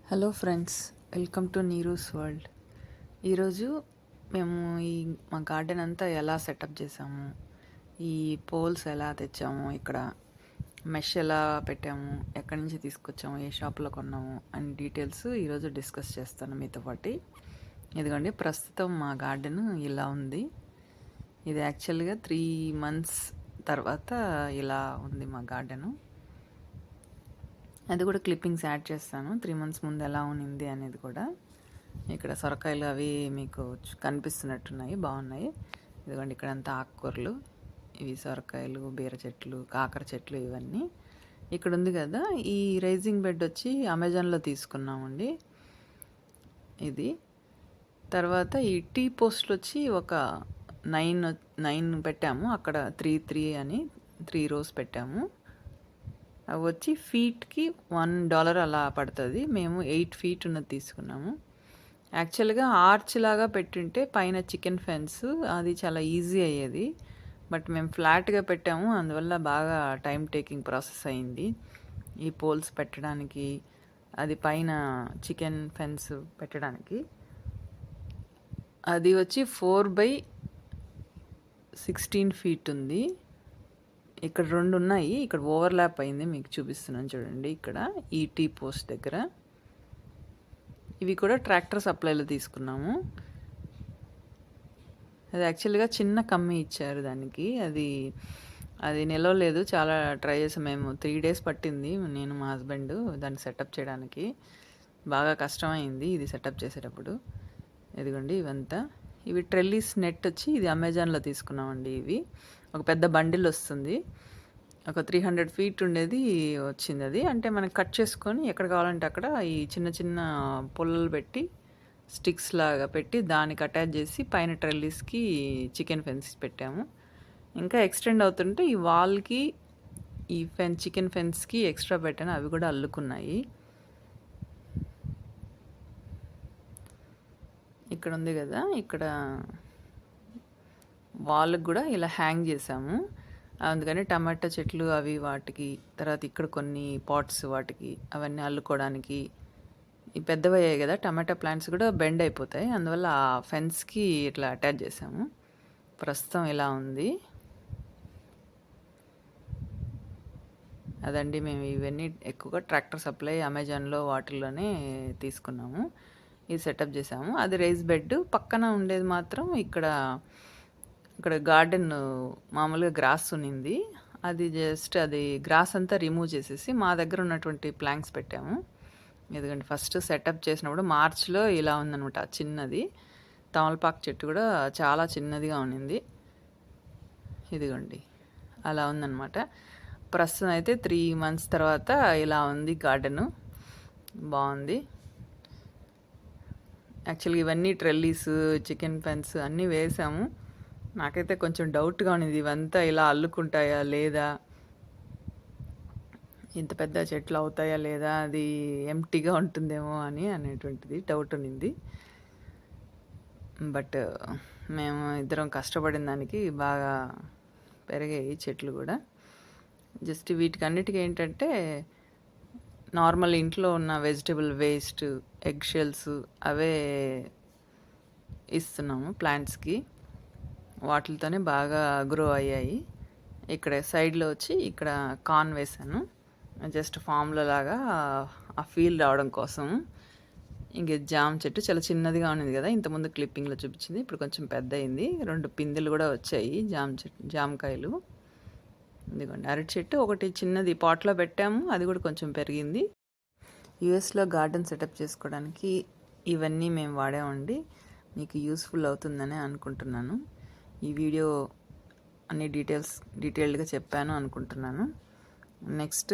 Hello friends, welcome to Neeru's world. ఈరోజు మేము మా గార్డెన్ అంతా ఎలా సెటప్ చేసాము, ఈ పోల్స్ ఎలా తెచ్చాము, ఇక్కడ మెష్ ఎలా పెట్టాము, ఎక్కడి నుంచి తీసుకొచ్చాము, ఏ షాప్లో కొన్నాము అని డీటెయిల్స్ ఈరోజు డిస్కస్ చేస్తాను మీతో పాటు. ఇదిగోండి, ప్రస్తుతం మా గార్డెన్ ఇలా ఉంది. ఇది యాక్చువల్గా 3 months తర్వాత ఇలా ఉంది మా గార్డెను. అది కూడా క్లిప్పింగ్స్ యాడ్ చేస్తాను, 3 months ముందు ఎలా ఉన్నింది అనేది కూడా. ఇక్కడ సొరకాయలు అవి మీకు కనిపిస్తున్నట్టున్నాయి, బాగున్నాయి. ఇదిగోండి, ఇక్కడంతా ఆకుకూరలు, ఇవి సొరకాయలు, బీర చెట్లు, కాకర చెట్లు ఇవన్నీ. ఇక్కడ ఉంది కదా, ఈ రైజింగ్ బెడ్ వచ్చి అమెజాన్లో తీసుకున్నామండి. ఇది తర్వాత ఈ టీ పోస్ట్లు వచ్చి ఒక 9 పెట్టాము. అక్కడ 3 అని 3 rows పెట్టాము. అవి వచ్చి ఫీట్కి $1 అలా పడుతుంది. మేము 8 feet ఉన్నది తీసుకున్నాము. యాక్చువల్గా ఆర్చ్ లాగా పెట్టుంటే పైన చికెన్ ఫెన్స్ అది చాలా ఈజీ అయ్యేది. బట్ మేము ఫ్లాట్గా పెట్టాము, అందువల్ల బాగా టైం టేకింగ్ ప్రాసెస్ అయింది ఈ పోల్స్ పెట్టడానికి, అది పైన చికెన్ ఫెన్స్ పెట్టడానికి. అది వచ్చి 4/16 feet ఉంది. ఇక్కడ 2 ఉన్నాయి, ఇక్కడ ఓవర్లాప్ అయింది, మీకు చూపిస్తున్నాను చూడండి. ఇక్కడ ఈ టీ పోస్ట్ దగ్గర ఇవి కూడా ట్రాక్టర్ సప్లైలో తీసుకున్నాము. అది యాక్చువల్గా చిన్న కమ్మి ఇచ్చారు దానికి, అది నిలవలేదు. చాలా ట్రై చేసాం మేము, 3 days పట్టింది నేను మా హస్బెండ్ దాన్ని సెటప్ చేయడానికి. బాగా కష్టమైంది ఇది సెటప్ చేసేటప్పుడు. ఇదిగోండి, ఇవి ట్రెల్లీస్ నెట్ వచ్చి ఇది అమెజాన్లో తీసుకున్నామండి. ఇవి ఒక పెద్ద బండిల్ వస్తుంది, ఒక 300 feet ఉండేది వచ్చింది. అది అంటే మనం కట్ చేసుకొని ఎక్కడ కావాలంటే అక్కడ ఈ చిన్న చిన్న పుల్లలు పెట్టి స్టిక్స్ లాగా పెట్టి దానికి అటాచ్ చేసి పైన ట్రెల్లీస్కి చికెన్ ఫెన్స్ పెట్టాము. ఇంకా ఎక్స్టెండ్ అవుతుంటే ఈ వాల్కి ఈ చికెన్ ఫెన్స్కి ఎక్స్ట్రా పెట్టాను, అవి కూడా అల్లుకున్నాయి. ఇక్కడ ఉంది కదా, ఇక్కడ వాళ్ళకి కూడా ఇలా హ్యాంగ్ చేసాము. అందుకని టమాటా చెట్లు అవి వాటికి, తర్వాత ఇక్కడ కొన్ని పాట్స్ వాటికి అవన్నీ అల్లుకోవడానికి. ఈ పెద్దవయ్యాయి కదా టమాటా ప్లాంట్స్ కూడా బెండ్ అయిపోతాయి, అందువల్ల ఆ ఫెన్స్కి ఇట్లా అటాచ్ చేసాము. ప్రస్తుతం ఇలా ఉంది. అదండి, మేము ఇవన్నీ ఎక్కువగా ట్రాక్టర్ సప్లై అమెజాన్లో వాటిల్లోనే తీసుకున్నాము. ఇది సెటప్ చేసాము. అది రైస్ బెడ్ పక్కన ఉండేది మాత్రం ఇక్కడ గార్డెన్ మామూలుగా గ్రాస్ ఉన్నింది. అది గ్రాస్ అంతా రిమూవ్ చేసేసి మా దగ్గర ఉన్నటువంటి ప్లాంక్స్ పెట్టాము. ఎందుకంటే ఫస్ట్ సెటప్ చేసినప్పుడు మార్చ్లో ఇలా ఉందనమాట, చిన్నది తమలపాకు చెట్టు కూడా చాలా చిన్నదిగా ఉన్నింది. ఇదిగోండి, అలా ఉందన్నమాట. ప్రస్తుతం అయితే 3 months తర్వాత ఇలా ఉంది గార్డెను, బాగుంది. యాక్చువల్గా ఇవన్నీ ట్రెల్లీస్, చికెన్ ఫెన్స్ అన్నీ వేసాము. నాకైతే కొంచెం డౌట్గా ఉన్నది, ఇవంతా ఇలా అల్లుకుంటాయా లేదా, ఇంత పెద్ద చెట్లు అవుతాయా లేదా, అది ఎంప్టీగా ఉంటుందేమో అనేటువంటిది డౌట్ ఉన్నింది. బట్ మేము ఇద్దరం కష్టపడిన దానికి బాగా పెరిగాయి చెట్లు కూడా. జస్ట్ వీటికన్నిటికీ ఏంటంటే నార్మల్ ఇంట్లో ఉన్న వెజిటబుల్ వేస్ట్, ఎగ్ షెల్స్ అవే ఇస్తున్నాము ప్లాంట్స్కి, వాటితోనే బాగా గ్రో అయ్యాయి. ఇక్కడ సైడ్లో వచ్చి ఇక్కడ కార్న్ వేసాను, జస్ట్ ఫామ్లో లాగా ఆ ఫీల్ రావడం కోసం. ఇంక జామ చెట్టు చాలా చిన్నదిగా ఉన్నది కదా, ఇంతకుముందు క్లిప్పింగ్లో చూపించింది, ఇప్పుడు కొంచెం పెద్ద అయింది. 2 పిందెలు కూడా వచ్చాయి జామకాయలు. ఇదిగోండి, అరటి చెట్టు ఒకటి చిన్నది పాట్లో పెట్టాము, అది కూడా కొంచెం పెరిగింది. యూఎస్లో గార్డెన్ సెటప్ చేసుకోవడానికి ఇవన్నీ మేము వాడామండి. మీకు యూస్ఫుల్ అవుతుందని అనుకుంటున్నాను. ఈ వీడియో అన్ని డీటెయిల్డ్గా చెప్పాను అనుకుంటున్నాను. నెక్స్ట్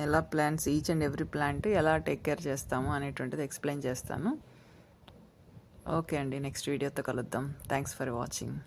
ఎలా plants, each and every plant ఎలా టేక్ కేర్ చేస్తాము అనేటువంటిది ఎక్స్ప్లెయిన్ చేస్తాను. ఓకే అండి, నెక్స్ట్ వీడియోతో కలుద్దాం. Thanks for watching.